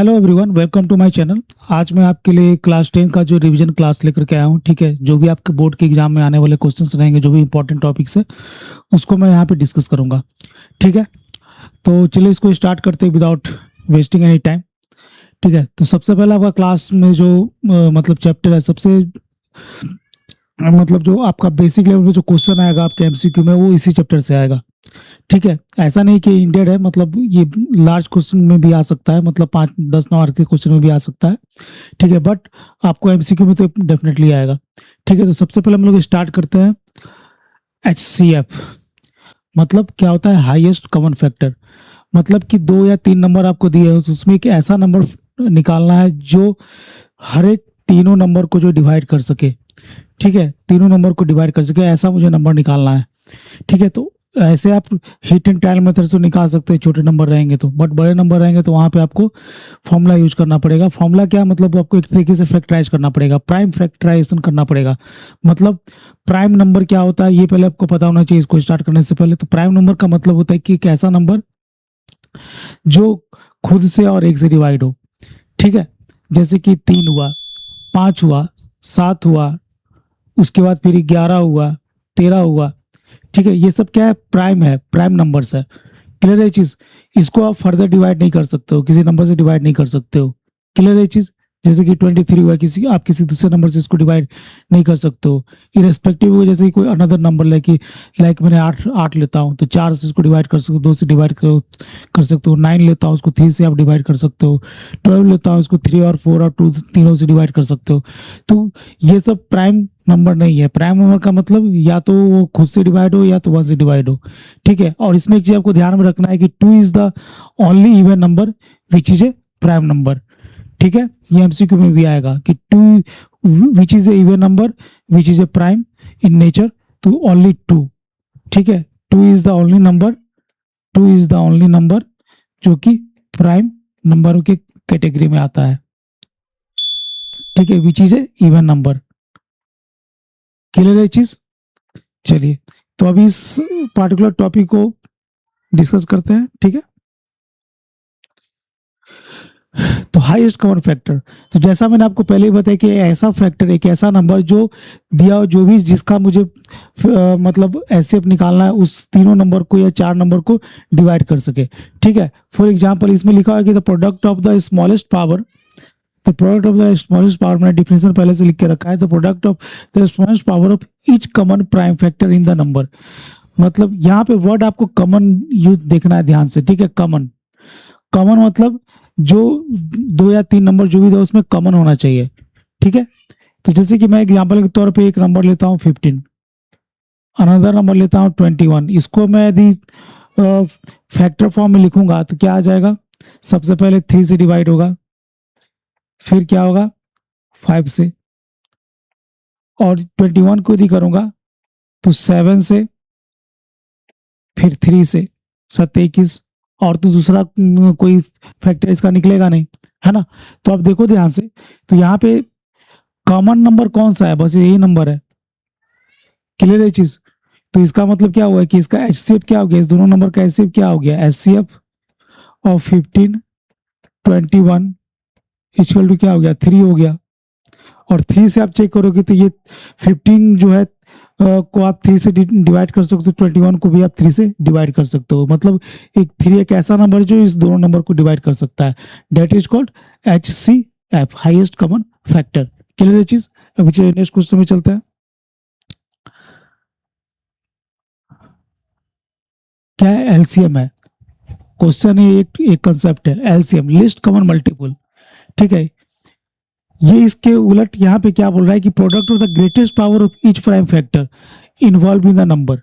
Hello everyone, welcome to my channel. आज मैं आपके लिए क्लास 10 का जो रिवीजन क्लास लेकर के आया हूँ। ठीक है, जो भी आपके बोर्ड के एग्जाम में आने वाले क्वेश्चंस रहेंगे, जो भी इंपॉर्टेंट टॉपिक्स है उसको मैं यहाँ पे डिस्कस करूँगा। ठीक है, तो चलिए इसको स्टार्ट करते हैं विदाउट वेस्टिंग एनी टाइम। ठीक है, तो सबसे पहले आपका क्लास में जो मतलब चैप्टर है, सबसे मतलब जो आपका बेसिक लेवल पे जो क्वेश्चन आएगा आपके एमसीक्यू में, वो इसी चैप्टर से आएगा। ठीक है, ऐसा नहीं कि इंडेड है, मतलब ये लार्ज क्वेश्चन में भी आ सकता है, मतलब 5-10 मार्क के क्वेश्चन में भी आ सकता है। ठीक है, बट आपको एमसीक्यू में तो डेफिनेटली आएगा। ठीक है, तो सबसे पहले हम लोग स्टार्ट करते हैं। एचसीएफ मतलब क्या होता है? Highest common factor. मतलब कि 2 या 3 नंबर आपको दिए हो, तो उसमें एक ऐसा नंबर निकालना है जो हर एक तीनों नंबर को जो डिवाइड कर सके। ठीक है, तीनों नंबर को डिवाइड कर सके, ऐसा मुझे नंबर निकालना है। ठीक है, तो ऐसे आप हिट एंड ट्रायल मेथड से निकाल सकते हैं, छोटे नंबर रहेंगे तो। बट बड़े नंबर रहेंगे तो वहाँ पे आपको फॉर्मूला यूज करना पड़ेगा। फॉर्मूला क्या मतलब? आपको एक तरीके से फैक्टराइज करना पड़ेगा, प्राइम फैक्टराइजेशन करना पड़ेगा। मतलब प्राइम नंबर क्या होता है ये पहले आपको पता होना चाहिए इसको स्टार्ट करने से पहले। तो प्राइम नंबर का मतलब होता है कि एक ऐसा नंबर जो खुद से और 1 से डिवाइड हो। ठीक है, जैसे कि 3 हुआ, 5 हुआ, 7 हुआ, उसके बाद फिर 11 हुआ, 13 हुआ। ठीक है, ये सब क्या है? प्राइम है, प्राइम नंबर्स है। क्लियर है चीज? इसको आप फर्दर डिवाइड नहीं कर सकते हो, किसी नंबर से डिवाइड नहीं कर सकते हो। क्लियर है चीज? जैसे कि 23 हुआ, आप किसी दूसरे नंबर से इसको डिवाइड नहीं कर सकते हो, इरेस्पेक्टिव हो। जैसे कि कोई अनदर नंबर लाइक मैंने 8 लेता हूँ तो 4 से इसको डिवाइड कर सकते हो, 2 से डिवाइड कर सकते हो। 9 लेता हूँ उसको 3 से आप डिवाइड कर सकते हो। 12 लेता हूँ उसको 3 और 4 और 2 तीनों से डिवाइड कर सकते हो। तो ये सब प्राइम नंबर नहीं है। प्राइम नंबर का मतलब या तो वो खुद से डिवाइड हो या तो 1 से डिवाइड हो। ठीक है, और इसमें एक चीज आपको ध्यान में रखना है कि 2 is the only even number which is a prime number. ठीक है, ये एमसीक्यू में भी आएगा कि 2 which is a even number which is a prime in nature, तो ओनली 2। ठीक है, 2 is the only number, 2 is the only number जो कि प्राइम नंबरों के कैटेगरी में आता है। ठीक है, which is a even number. Clear है चीज? चलिए, तो अभी इस पार्टिकुलर टॉपिक को डिस्कस करते हैं। ठीक है, तो हाईएस्ट कॉमन फैक्टर, तो जैसा मैंने आपको पहले ही बताया कि ऐसा फैक्टर, एक ऐसा नंबर जो दिया हो, जो भी जिसका मुझे मतलब एचसीएफ निकालना है, उस तीनों नंबर को या 4 नंबर को डिवाइड कर सके। ठीक है, फॉर एग्जांपल इसमें लिखा है कि the product of the smallest power, the product of the smallest power, मैंने डिफिनेशन पहले से लिख के रखा है, the product of the smallest power of each common prime factor in the number. मतलब यहाँ पे वर्ड आपको कॉमन यूज देखना है ध्यान से। ठीक है, कॉमन, कॉमन मतलब जो 2 या 3 नंबर जो भी दो उसमें कॉमन होना चाहिए। ठीक है, तो जैसे कि मैं एग्जांपल के तौर पे एक नंबर लेता हूँ 15, अनदर नंबर लेता हूँ 21। इसको मैं यदि फैक्टर फॉर्म में लिखूंगा तो क्या आ जाएगा? सबसे पहले 3 से डिवाइड होगा, फिर क्या होगा? 5 से, और 21 को यदि करूंगा तो 7 से, फिर 3 से, 7 21। और तो दूसरा कोई फैक्टर इसका निकलेगा नहीं, है ना? तो अब देखो ध्यान से, तो यहाँ पे कॉमन नंबर कौन सा है? बस यही नंबर है। क्लियर है चीज? तो इसका मतलब क्या हुआ कि इसका एचसीएफ क्या हो गया? इस दोनों नंबर का एचसीएफ क्या हो गया? एचसीएफ ऑफ 15 21 इक्वल टू क्या हो गया? 3 हो गया। और 3 से आप चेक करोगे तो ये 15 जो है को आप 3 से डिवाइड कर सकते हो, 21 को भी आप 3 से डिवाइड कर सकते हो। मतलब एक 3 एक ऐसा नंबर जो इस दोनों नंबर को डिवाइड कर सकता है। That is called HCF, highest common factor. Clear है चीज? अभी नेक्स्ट क्वेश्चन में चलते हैं। क्या है? एलसीएम है क्वेश्चन। एक कंसेप्ट है एलसीएम, लिस्ट कॉमन मल्टीपल। ठीक है, ये इसके उलट यहाँ पे क्या बोल रहा है कि product of the greatest power of each prime factor involve in the number.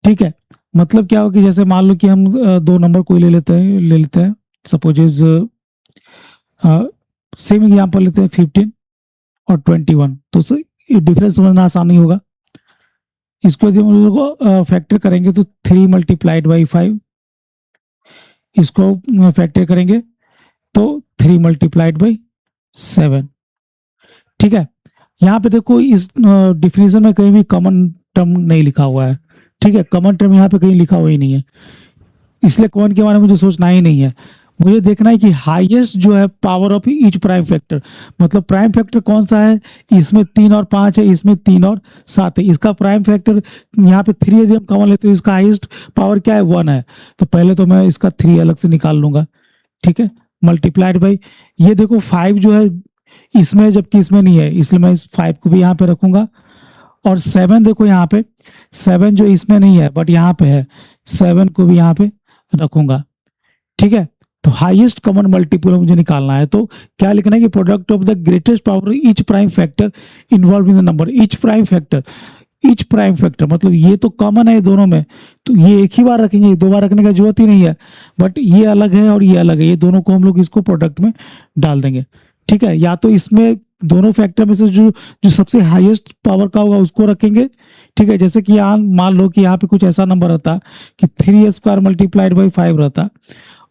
ठीक है, मतलब क्या हो कि जैसे मान लो कि हम 2 नंबर कोई ले लेते हैं सपोज इज सेम एग्जांपल लेते हैं 15 और 21। तो ये डिफरेंस समझना आसान नहीं होगा। इसको यदि हम लोग फैक्टर करेंगे तो 3 मल्टीप्लाइड बाई 5, इसको फैक्टर करेंगे तो 3 मल्टीप्लाइड बाई 7। ठीक है, यहाँ पे देखो इस डिफिनेशन में कहीं भी कॉमन टर्म नहीं लिखा हुआ है। ठीक है, कॉमन टर्म यहाँ पे कहीं लिखा हुआ ही नहीं है, इसलिए कॉमन के बारे में मुझे सोचना ही नहीं है। मुझे देखना है कि हाईएस्ट जो है power of each prime factor, मतलब प्राइम फैक्टर कौन सा है, इसमें 3 और 5 है, इसमें 3 और 7 है, इसका प्राइम फैक्टर यहाँ पे 3 यदि हम कॉमन लेते तो इसका हाईएस्ट पावर क्या है, 1 है। तो पहले तो मैं इसका 3 अलग से निकाल लूंगा, ठीक है, मल्टीप्लाइड बाई, ये देखो 5 जो है इसमें जबकि इसमें नहीं है, इसलिए मैं इस 5 को भी यहाँ पे रखूंगा। और 7 देखो यहाँ पे, 7 जो इसमें नहीं है बट यहाँ पे है, 7 को भी यहाँ पे रखूंगा, ठीक है। तो हाईएस्ट कॉमन मल्टीपल मुझे निकालना है, तो क्या लिखना है कि product of the greatest power each prime factor involve in the number, each prime factor, each prime factor मतलब ये तो कॉमन है दोनों में, तो ये एक ही बार रखेंगे, दो बार रखने का जरूरत ही नहीं है, बट ये अलग है और ये अलग है, ये दोनों को हम लोग इसको प्रोडक्ट में डाल देंगे, ठीक है। या तो इसमें दोनों फैक्टर में से जो जो सबसे हाईएस्ट पावर का होगा उसको रखेंगे, ठीक है। जैसे कि यहाँ मान लो कि यहाँ पे कुछ ऐसा नंबर रहता कि 3 मल्टीप्लाइड बाई 5 रहता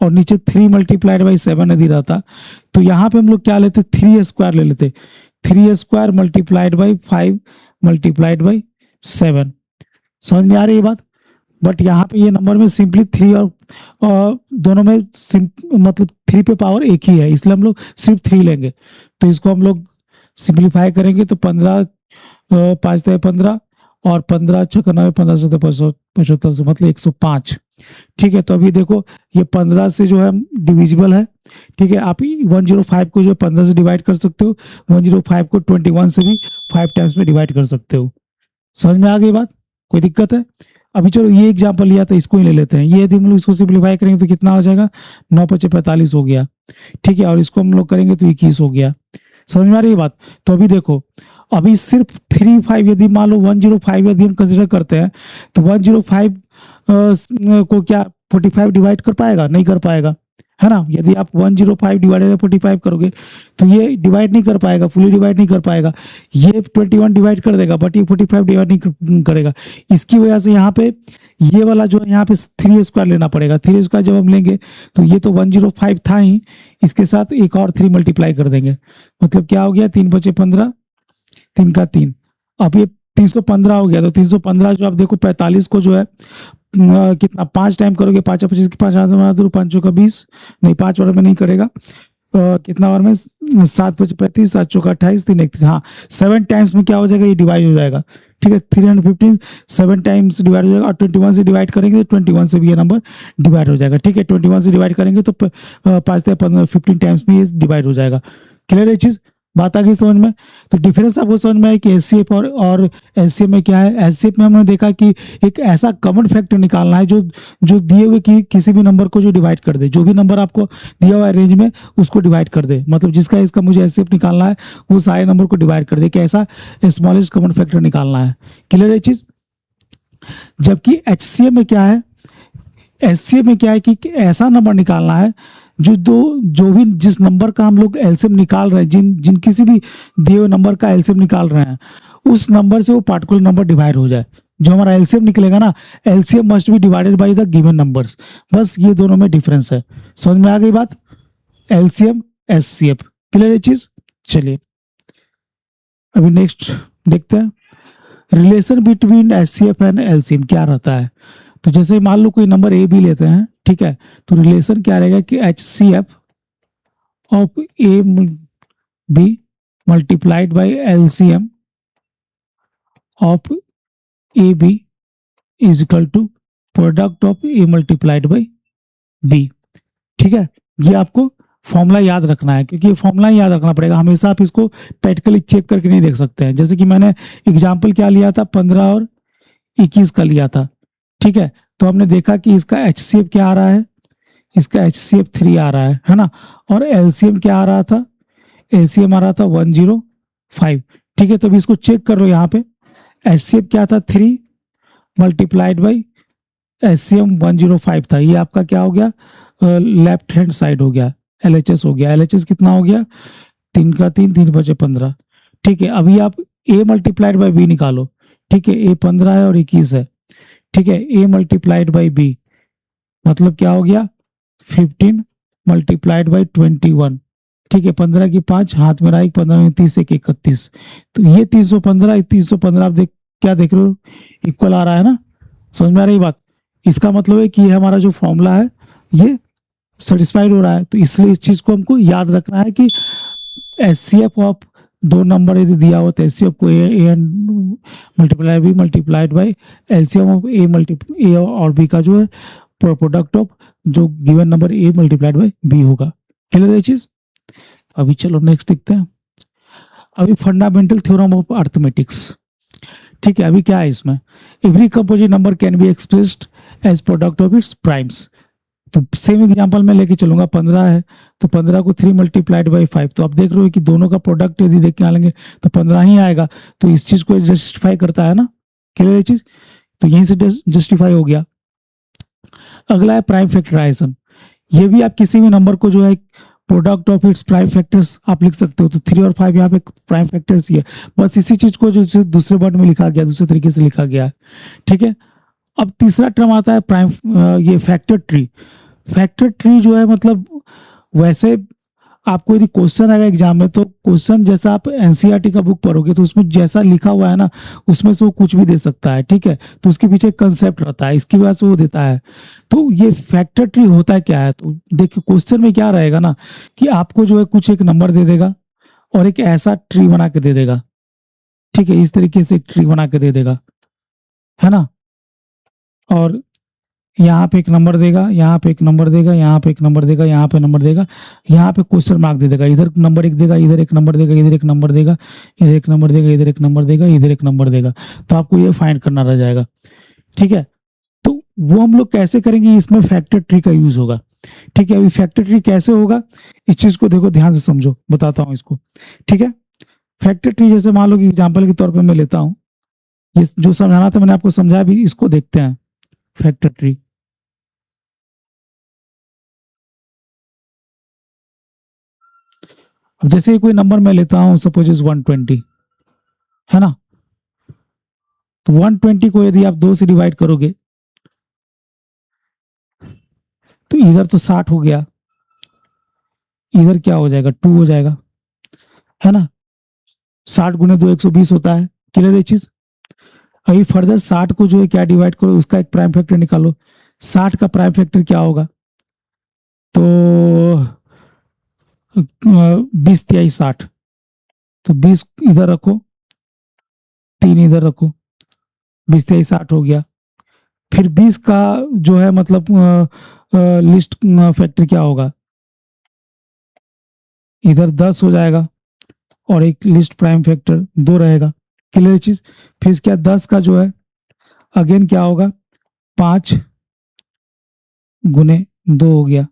और नीचे 3 मल्टीप्लाइड बाई 7 यदि रहता, तो यहाँ पे हम लोग क्या लेते, 3 ले लेते, 3 मल्टीप्लाइड बाई 5 मल्टीप्लाइड बाई 7। समझ में आ रही है बात। बट यहाँ पे ये नंबर में सिंपली 3 और दोनों में मतलब 3 पे पावर एक ही है, इसलिए हम लोग सिर्फ 3 लेंगे। तो इसको हम लोग सिंप्लीफाई करेंगे तो 15 5 15 और 15 6 9 15 7 75 मतलब 105, ठीक है। तो अभी देखो ये 15 से जो है डिविजिबल है, ठीक है। आप 105 को जो है 15 से डिवाइड कर सकते हो, 105 को 21 से भी 5 टाइम्स में डिवाइड कर सकते हो। समझ में आ गई बात, कोई दिक्कत है। अभी चलो ये एग्जांपल लिया था इसको ही ले लेते हैं, ये यदि हम लोग इसको सिंप्लीफाई करेंगे तो कितना हो जाएगा, 9 5 45 हो गया, ठीक है। और इसको हम लोग करेंगे तो 21 हो गया। समझ में आ रही है बात। तो अभी देखो, अभी सिर्फ 35 यदि मान लो 105 यदि हम कंसिडर करते हैं तो 105 को क्या 45 डिवाइड कर पाएगा, नहीं कर पाएगा, है ना। यदि आप 105 डिवाइडेड बाय 45 करोगे तो ये डिवाइड नहीं कर पाएगा, फुली डिवाइड नहीं कर पाएगा, ये 21 डिवाइड कर देगा बट ये 45 डिवाइड नहीं करेगा। इसकी वजह से यहाँ पे ये वाला जो है यहाँ पे 3 लेना पड़ेगा। 3 जब हम लेंगे तो ये तो 105 था ही, इसके साथ एक और 3 मल्टीप्लाई कर देंगे, मतलब क्या हो गया, 3 बचे 15, 3 का 3, अब ये 315 हो गया। तो 315 जो आप देखो 45 को जो है कितना 5 टाइम करोगे, 5 25 की 5 5 का 20, नहीं 5 बार में नहीं करेगा, कितना बार में 7 5 35 7 चौका 28 3 31, हाँ 7 टाइम्स में क्या हो जाएगा, ये डिवाइड हो जाएगा, ठीक है। 315 7 टाइम्स डिवाइड हो जाएगा और 21 से डिवाइड करेंगे तो 21 से भी ये नंबर डिवाइड हो जाएगा, ठीक है। 21 से डिवाइड करेंगे तो 5 15 टाइम्स में ये डिवाइड हो जाएगा। क्लियर है चीज, बात आ गई समझ में। तो डिफरेंस आपको समझ में है कि एचसीएफ और एचसीएफ में क्या है। एचसीएफ में हमने देखा कि एक ऐसा कॉमन फैक्टर निकालना है जो जो दिए हुए किसी भी नंबर को जो डिवाइड कर दे, जो भी नंबर आपको दिया हुआ है रेंज में उसको डिवाइड कर दे, मतलब जिसका इसका मुझे एचसीएफ निकालना है वो सारे नंबर को डिवाइड कर दे, कि ऐसा स्मॉलेस्ट कॉमन फैक्टर निकालना है। क्लियर है चीज। जबकि एचसीएफ में क्या है, एचसीएफ में क्या है कि ऐसा नंबर निकालना है जो भी जिस नंबर का हम लोग एलसीएम निकाल रहे हैं, जिन किसी भी दिए हुए नंबर का एलसीएम निकाल रहे हैं, उस नंबर से वो पार्टिकुलर नंबर डिवाइड हो जाए। जो हमारा एलसीएम निकलेगा ना, LCM must be divided by the given numbers, बस ये दोनों में डिफरेंस है। समझ में आ गई बात, एलसीएम एचसीएफ। क्लियर है चीज। चलिए अभी नेक्स्ट देखते हैं, relation between HCF and LCM क्या रहता है। तो जैसे मान लो कोई नंबर ए बी लेते हैं, ठीक है, तो रिलेशन क्या रहेगा कि HCF of A B multiplied by LCM of A B is equal to product of A multiplied by B. ठीक है, ये आपको फॉर्मूला याद रखना है, क्योंकि ये फॉर्मूला याद रखना पड़ेगा, हमेशा आप इसको प्रैक्टिकली चेक करके नहीं देख सकते हैं। जैसे कि मैंने एग्जाम्पल क्या लिया था, 15 और 21 का लिया था, ठीक है। तो हमने देखा कि इसका HCF क्या आ रहा है, इसका HCF 3 आ रहा है ना, और LCM क्या आ रहा था, LCM आ रहा था 105। ठीक है, तो अभी इसको चेक कर लो, यहाँ पे HCF क्या था 3 मल्टीप्लाइड बाई LCM 105 था। ये आपका क्या हो गया, लेफ्ट हैंड साइड हो गया, LHS हो गया। LHS कितना हो गया, 3 का 3, 3 बचे 15। ठीक है, अभी आप A मल्टीप्लाइड बाई B निकालो। ठीक है, A 15 है और 21 है। ठीक है, A मल्टीप्लाइड बाई B मतलब क्या हो गया, 15 मल्टीप्लाइड बाई 21। ठीक है, 15 की 5 हाथ में रहा, 15 में 30 एक 31। तो ये 315 आप क्या देख रहे हो, इक्वल आ रहा है ना। समझ में आ रही बात। इसका मतलब है कि ये हमारा जो फॉर्मूला है ये सेटिस्फाइड हो रहा है, तो इसलिए इस चीज को हमको याद रखना है कि एचसीएफ ऑफ दो नंबर यदि दिया हो तो एचसीएफ को a multiply b multiplied by LCM of a और बी का जो है प्रोडक्ट ऑफ जो given number a multiplied by b होगा। क्लियर है चीज। अभी चलो नेक्स्ट देखते हैं। अभी फंडामेंटल थ्योरम ऑफ अर्थमेटिक्स। ठीक है, अभी क्या है इसमें, every composite number can be expressed as product of its primes. तो सेम एग्जांपल में लेके चलूंगा, 15 है तो 15 को 3 मल्टीप्लाइड बाई 5, तो आप देख रहे हो कि दोनों का प्रोडक्ट यदि देख के आलेंगे तो 15 ही आएगा, तो इस चीज को जस्टिफाई करता है ना। क्लियर है चीज, तो यहीं से जस्टिफाई हो गया। अगला है प्राइम फैक्टराइजेशन। ये भी आप किसी भी नंबर को जो है product of its prime factors आप लिख सकते हो, तो 3 और 5 यहाँ पे प्राइम फैक्टर्स ही है, बस इसी चीज को जो दूसरे वर्ड में लिखा गया, दूसरे तरीके से लिखा गया है। ठीक है, अब तीसरा टर्म आता है प्राइम, ये फैक्टर ट्री। फैक्टर ट्री जो है मतलब वैसे आपको यदि क्वेश्चन आएगा एग्जाम में, तो क्वेश्चन जैसा आप एनसीईआरटी का बुक पढ़ोगे तो उसमें जैसा लिखा हुआ है ना उसमें से वो कुछ भी दे सकता है। ठीक है, तो उसके पीछे कंसेप्ट रहता है, इसकी वजह से वो देता है। तो ये फैक्टर ट्री होता है क्या है, तो देखिए क्वेश्चन में क्या रहेगा ना कि आपको जो है कुछ एक नंबर दे देगा और एक ऐसा ट्री बना के दे देगा। ठीक है, इस तरीके से एक ट्री बना के दे देगा, है ना। और यहाँ पे एक नंबर देगा, यहाँ पे एक नंबर देगा, यहाँ पे एक नंबर देगा, यहाँ पे नंबर देगा, यहाँ पे क्वेश्चन मार्क दे देगा, इधर नंबर एक देगा, इधर एक नंबर देगा, इधर एक नंबर देगा, इधर एक नंबर देगा, इधर एक नंबर देगा, इधर एक नंबर देगा। तो आपको ये फाइंड करना रह जाएगा। ठीक है, तो वो हम लोग कैसे करेंगे, इसमें फैक्टर ट्री का यूज होगा। ठीक है, अभी फैक्टर ट्री कैसे होगा इस चीज को देखो ध्यान से समझो, बताता हूँ इसको। ठीक है, फैक्टर ट्री जैसे मान लो कि एग्जाम्पल के तौर पर मैं लेता हूँ, ये जो समझाना था मैंने आपको समझाया, भी इसको देखते हैं फैक्टर ट्री। अब जैसे कोई नंबर मैं लेता हूं, सपोज इज 120, है ना। तो 120 को यदि आप 2 से डिवाइड करोगे तो इधर तो 60 हो गया, इधर क्या हो जाएगा 2 हो जाएगा, है ना। 60 गुने 2 120 होता है। क्लियर है चीज। अभी फर्दर 60 को जो है क्या डिवाइड करो, उसका एक प्राइम फैक्टर निकालो। 60 का प्राइम फैक्टर क्या होगा, तो 20 तिहाई 60, तो 20 इधर रखो, 3 इधर रखो, 20 तिहाई 60 हो गया। फिर 20 का जो है मतलब लिस्ट फैक्टर क्या होगा, इधर 10 हो जाएगा और एक लिस्ट प्राइम फैक्टर 2 रहेगा। क्लियर चीज। फिर क्या 10 का जो है अगेन क्या होगा, 5 गुने 2 हो गया।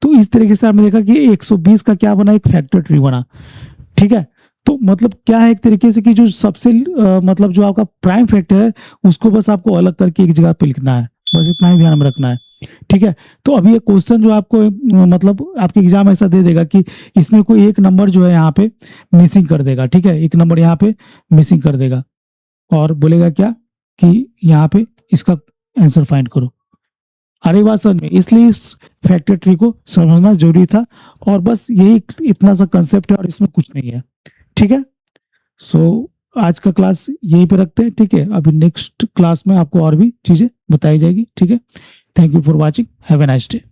तो इस तरीके से आपने देखा कि 120 का क्या बना, एक फैक्टर ट्री बना। ठीक है, तो मतलब क्या है एक तरीके से कि जो सबसे मतलब जो आपका प्राइम फैक्टर है उसको बस आपको अलग करके एक जगह पे लिखना है, बस इतना ही ध्यान में रखना है। ठीक है, तो अभी ये क्वेश्चन जो आपको मतलब आपके एग्जाम ऐसा दे देगा कि इसमें कोई एक नंबर जो है यहाँ पे मिसिंग कर देगा। ठीक है, एक नंबर यहाँ पे मिसिंग कर देगा और बोलेगा क्या कि यहाँ पे इसका आंसर फाइंड करो। अरे बात समझ में, इसलिए इस फैक्टर ट्री को समझना जरूरी था, और बस यही इतना सा कंसेप्ट है और इसमें कुछ नहीं है। ठीक है, सो आज का क्लास यहीं पे रखते हैं। ठीक है, अभी नेक्स्ट क्लास में आपको और भी चीजें बताई जाएगी। ठीक है, thank you for watching, have a nice day.